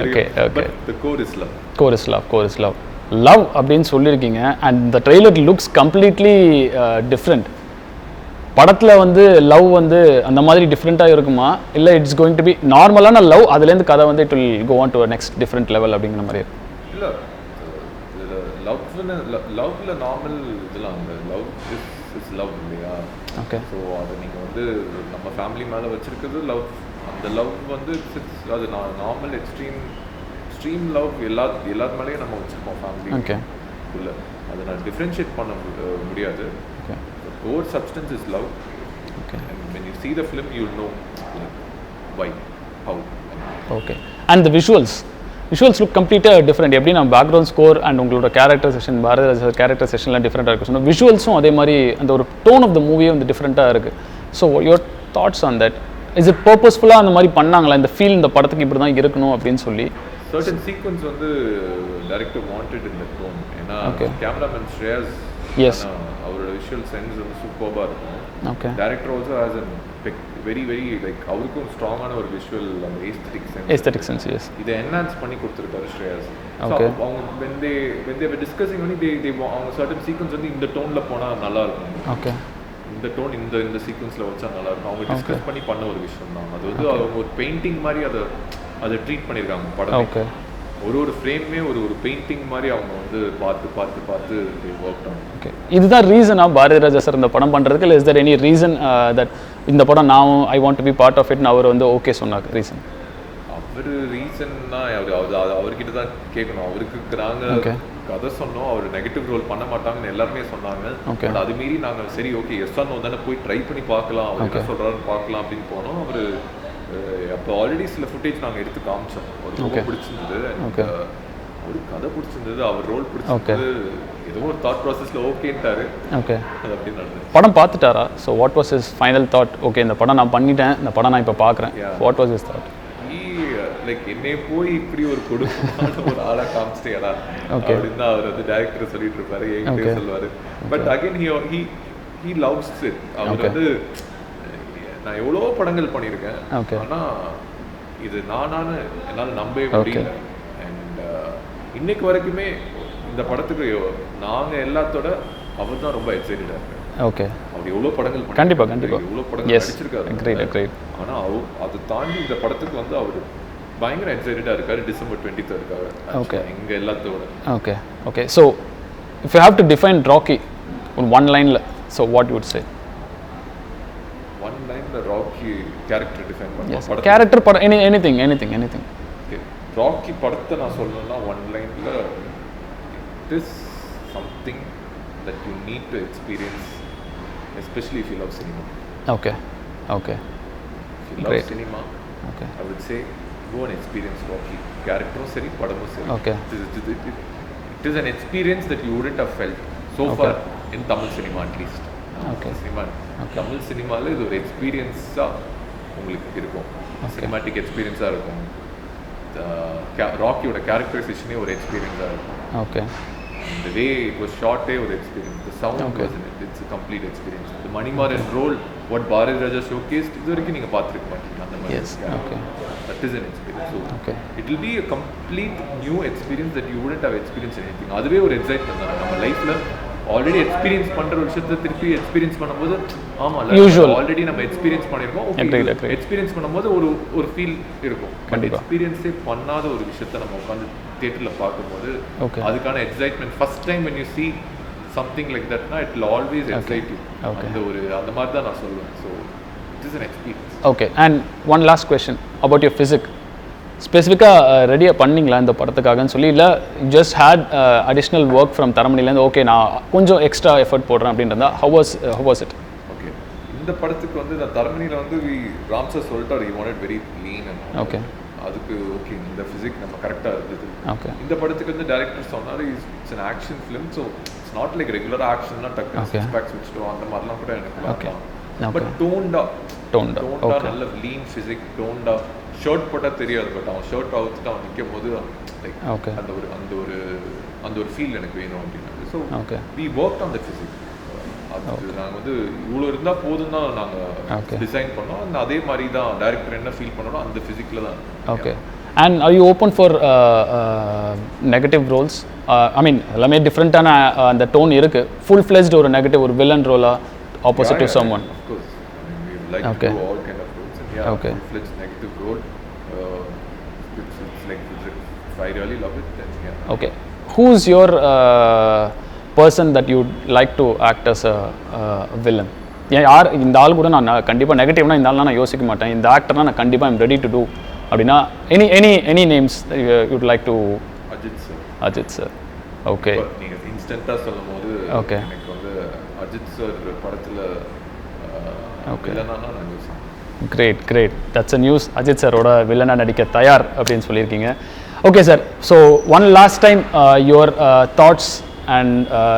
S1: Okay.
S2: But the core is love.
S1: Core is love. Love அப்படின்னு சொல்லியிருக்கீங்க அண்ட் இந்த ட்ரெய்லர் லுக்ஸ் கம்ப்ளீட்லி டிஃப்ரெண்ட். படத்தில் வந்து லவ் வந்து அந்த மாதிரி டிஃப்ரெண்ட்டாக இருக்குமா இல்லை இட்ஸ் கோயிங் டு பி நார்மலான லவ், அதுலேருந்து கதை வந்து it will go on to next different level அப்படிங்கிற மாதிரி இருக்கும்?
S2: இல்லை லவ்ல நார்மல் இதெல்லாம் அந்த லவ் இஸ் லவ் இல்லையா? ஓகே. ஸோ அதை நீங்கள் வந்து நம்ம ஃபேமிலி மேலே வச்சுருக்கிறது லவ். அந்த லவ் வந்து அது நார்மல் எக்ஸ்ட்ரீம் லவ் எல்லாத்து மேலேயும் நம்ம வச்சுருப்போம் ஃபேமிலி.
S1: ஓகே.
S2: இல்லை அதை நான் டிஃப்ரென்ஷியேட் பண்ண முடியாது.
S1: Okay.
S2: Core substance is love.
S1: Okay.
S2: And when you see the film you will know why, how.
S1: Okay. And the visuals look கம்ப்ளீட்டாக டிஃப்ரெண்ட். எப்படி நம்ம பேக்ரவுண்ட் ஸ்கோர் அண்ட் உங்களோட கேரக்டர் செஷன் பாரதிராஜா கேரக்டர் செஷன்லாம் டிஃப்ரெண்ட்டாக இருக்குது. ஸோ விஷுவல்ஸும் அதே மாதிரி அந்த ஒரு டோன் ஆஃப் த மூவியே வந்து டிஃப்ரெண்ட்டாக இருக்குது. So your thoughts on that? Is it பர்பஸ்ஃபுல்லாக அந்த மாதிரி பண்ணாங்களா இந்த ஃபீல் இந்த படத்துக்கு இப்படி தான் இருக்கணும் அப்படின்னு சொல்லி?
S2: certain sequence வந்து director wanted in the tone. ஏன்னா cameraman Shreyas அவரோட visual sense வந்து சூப்பர்பா இருக்கும். Okay. Director also has a very like அவருக்கும் ஸ்ட்ராங்கான ஒரு visual and aesthetic sense. Yes. இதை enhance பண்ணி கொடுத்திருக்காரு Shreyas. Okay. So அவங்க when they were discussing only they அவங்க certain sequence வந்து இந்த டோன்ல போனா நல்லா இருக்கும். Okay. இந்த டோன் இந்த சீக்வன்ஸ்ல வச்சா நல்லா இருக்கும். அவங்க டிஸ்கஸ் பண்ணி பண்ண ஒரு விஷயம் தான். அது வந்து அவங்க ஒரு பெயிண்டிங் மாதிரி அதை ட்ரீட் பண்ணியிருக்காங்க படம். ஓகே. ஒரு ஃப்ரேமே ஒரு பெயிண்டிங் மாதிரி அவங்க வந்து பார்த்து ஒர்க் பண்ணாங்க. ஓகே. இதுதான் ரீசனா பாரதிராஜா சார் இந்த படம் பண்ணுறதுக்கு? இல்லை is there any reason that இந்த படம் நான் I want to be part of இட்னு அவர் வந்து ஓகே சொன்னாங்க? ரீசன் அவர் ரீசன்னா அவர்கிட்ட தான் கேட்கணும். அவருக்கு நாங்கள் கதை சொன்னோம், அவர் நெகட்டிவ் ரோல் பண்ண மாட்டாங்கன்னு எல்லாருமே சொன்னாங்க. பட் அது மீறி நாங்கள் சரி ஓகே எஸ் ஆர் நோ தானே போய் ட்ரை பண்ணி பார்க்கலாம், அவர் என்ன சொல்கிறாருன்னு பார்க்கலாம் அப்படின்னு போனோம். அவர் அப்போ ஆல்ரெடி சில ஃபுட்டேஜ் நாங்கள் எடுத்து காமிச்சோம். ஒரு ரொம்ப பிடிச்சிருந்தது, ஒரு கதை பிடிச்சிருந்தது, அவர் ரோல் பிடிச்சிருந்தது. ஏதோ ஒரு தாட் ப்ராசஸில் ஓகேன்ட்டாரு. ஓகே. அது அப்படி நடந்தது. படம் பார்த்துட்டாரா? So what was his final thought? Okay இந்த படம் நான் பண்ணிட்டேன், இந்த படம் நான் இப்போ பார்க்குறேன். What was his thought? Like என்னை போய் இப்படி ஒரு கொடுமையான ஒரு ஆளாக காமிச்சிட்டேடா அப்படின்னு தான் அவர் வந்து டைரக்டர் சொல்லிட்டு இருப்பாரு, என்கிட்ட சொல்லுவார். But again he loves it. அவர் வந்து நான் எவ்வளோ படங்கள் பண்ணியிருக்கேன்.
S1: Okay.
S2: ஆனால் இது நானானு என்னால் நம்பவே முடியல. அண்ட் இன்னைக்கு வரைக்குமே இந்த படத்துக்கு நாங்கள் எல்லாத்தோட அவர் தான் ரொம்ப எக்ஸைட்டடாக இருக்காரு.
S1: ஓகே.
S2: அவர் எவ்வளோ படங்கள்
S1: கண்டிப்பாக
S2: எவ்வளோ படங்கள் நடிச்சிருக்காரு. ஆனால் அதை தாண்டி இந்த படத்துக்கு வந்து அவர் பயங்கர எக்ஸைட்டடாக இருக்காரு. December 23
S1: okay.
S2: எங்கள் எல்லாத்தோட.
S1: Okay okay. So if you have to define Rocky one லைனில், so what you would say?
S2: One லைனில் ராக்கி கேரக்டர் டிஃபைன் பண்ணுவோம்.
S1: கேரக்டர் படம் எனிதிங்.
S2: ஓகே. ராக்கி படத்தை நான் சொல்லணும்னா ஒன் லைனில் it is something that you need to experience, especially if you love cinema.
S1: Okay okay.
S2: If you love cinema, okay, I would say go and experience Rocky. Characterum seri, padamum seri. Okay. It is an experience that you wouldn't have felt so far in Tamil cinema at least. Okay. Cinema. Okay. Tamil cinema la idu or experience ah ungalku irukum. Cinematic experience ah irukum. Rocky oda characterization or experience ah irukum. Okay. The way it was shot or experience. The sound was in it. It's a complete experience. The Manimaran role, what Bharat Raja showcased, idu varaikum neenga paathirukka maateenga andha mari. Yes. Okay. That is an experience. So okay. It will be a complete new experience that you wouldn't have experienced anything. அதுவே ஒரு excitement தான். நம்ம லைஃப்ல already experience பண்ற ஒரு விஷயத்தை திருப்பி experience பண்ணும்போது ஆமால ஆல்ரெடி நம்ம எக்ஸ்பீரியன்ஸ் பண்ணிருக்கோம். ஓகே. எக்ஸ்பீரியன்ஸ் பண்ணும்போது ஒரு ஃபீல் இருக்கும். பட் எக்ஸ்பீரியன்ஸே பண்ணாத ஒரு விஷயத்தை நம்ம உட்கார்ந்து தியேட்டர்ல பார்க்கும்போது அதுக்கான excitement first time when you see something like that na it will always excite you. அந்த மாதிரி தான் நான் சொல்லுவேன். So it is an experience.
S1: Okay. And one last question about your physique. ஸ்பெசிஃபிக்காக ரெடியாக பண்ணிங்களா இந்த படத்துக்காகன்னு சொல்லி, இல்லை just had additional work from தரமணிலேருந்து ஓகே நான் கொஞ்சம் எக்ஸ்ட்ரா எஃபர்ட் போடுறேன் அப்படின்றதா? how was it?
S2: ஓகே. இந்த படத்துக்கு வந்து நான் தரமணியில் வந்து ராம் சார் சொல்லிட்டார் he wanted very lean and
S1: okay.
S2: அதுக்கு ஓகே இந்த ஃபிசிக் நம்ம கரெக்டாக இருந்தது.
S1: ஓகே.
S2: இந்த படத்துக்கு வந்து டைரக்டர் சொன்னார் it's an action film, so it's not like regular actionனா டக்கு ஸ்பெக்ஸ் வச்சுட்டோம் அந்த மாதிரிலாம் கூட எனக்கு வரலாம். பட் டோன்டா நல்ல லீன் ஃபிசிக் டோன்டா. ஷர்ட் போட்டால் தெரியாது, பட் அவன் ஷர்ட் அவுத்துட்டு அவன் நிற்கும் போது லைக் அந்த ஒரு ஃபீல் எனக்கு வேணும் அப்படின்னாரு. So we work on the physique. அது நாங்கள் வந்து இவ்வளோ இருந்தால் போதும் தான் நாங்கள் டிசைன் பண்ணோம். அந்த அதே மாதிரி தான் டைரக்டர் என்ன ஃபீல் பண்ணணும் அந்த ஃபிசிக்கில் தான்.
S1: Okay. And are you open for negative roles? I mean எல்லாமே டிஃப்ரெண்ட்டான அந்த டோன் இருக்குது. ஃபுல் ஃப்ளெஜ்டு ஒரு நெகட்டிவ் ஒரு வில்லன் ரோலாக opposite to someone?
S2: Like to do all kind of roles and full-fledged negative role. It's like if I really love it then yeah.
S1: Okay. Who's your person that you'd like to act as a villain? யார் இந்த ஆள் கூட நான் கண்டிப்பாக நெகட்டிவ்னா இந்த ஆள்னா நான் யோசிக்க மாட்டேன், இந்த ஆக்டர்னா நான் கண்டிப்பாக ஐம் ரெடி டு டூ அப்படின்னா any names you'd like to? Ajith sir. Okay.
S2: நீங்கள் இன்ஸ்டண்ட்டாக சொல்லும் போது ஓகே எனக்கு வந்து அஜித் சார் படத்தில்
S1: great that's a news. Ajith சாரோட வில்லனா நடிக்க தயார் அப்படின்னு சொல்லியிருக்கீங்க. Okay sir, so one last time your thoughts and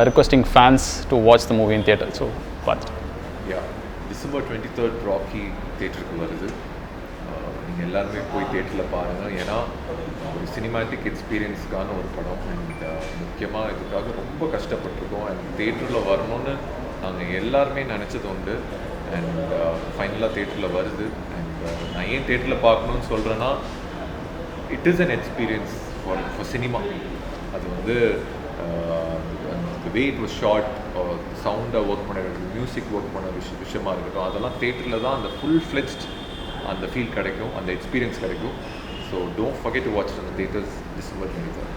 S1: requesting fans to watch the movie in theatre. So பார்த்து
S2: டிசம்பர் 23 ராக்கி தியேட்டருக்கு வருது. நீங்கள் எல்லாருமே போய் தியேட்டரில் பாருங்கள். ஏன்னா ஒரு சினிமேட்டிக் எக்ஸ்பீரியன்ஸ்க்கான ஒரு படம். அண்ட் முக்கியமாக இதுக்காக ரொம்ப கஷ்டப்பட்டிருக்கோம். அண்ட் தியேட்டரில் வரணும்னு நாங்கள் எல்லாருமே நினச்சது உண்டு. அண்ட் ஃபைனலாக தியேட்டரில் வருது. அண்ட் நான் ஏன் தியேட்டரில் பார்க்கணுன்னு சொல்கிறேன்னா it is an experience for cinema. அது வந்து வே இட் வாஸ் ஷார்ட், சவுண்டாக ஒர்க் பண்ண மியூசிக் ஒர்க் பண்ண விஷயமா இருக்கட்டும், அதெல்லாம் தியேட்டரில் தான் அந்த ஃபுல் ஃப்ளெஜ்ட் அந்த ஃபீல் கிடைக்கும், அந்த எக்ஸ்பீரியன்ஸ் கிடைக்கும். So don't forget to watch இந்த theatres December 23.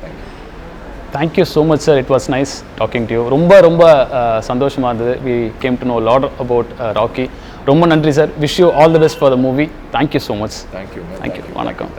S2: Thank you.
S1: Thank you so much sir. It was nice talking to you. ரொம்ப சந்தோஷமாக இருந்தது. We came to know lot about Rocky. ரொம்ப நன்றி sir. Wish you all the best for the movie. Thank you so much.
S2: Thank you.
S1: வணக்கம்.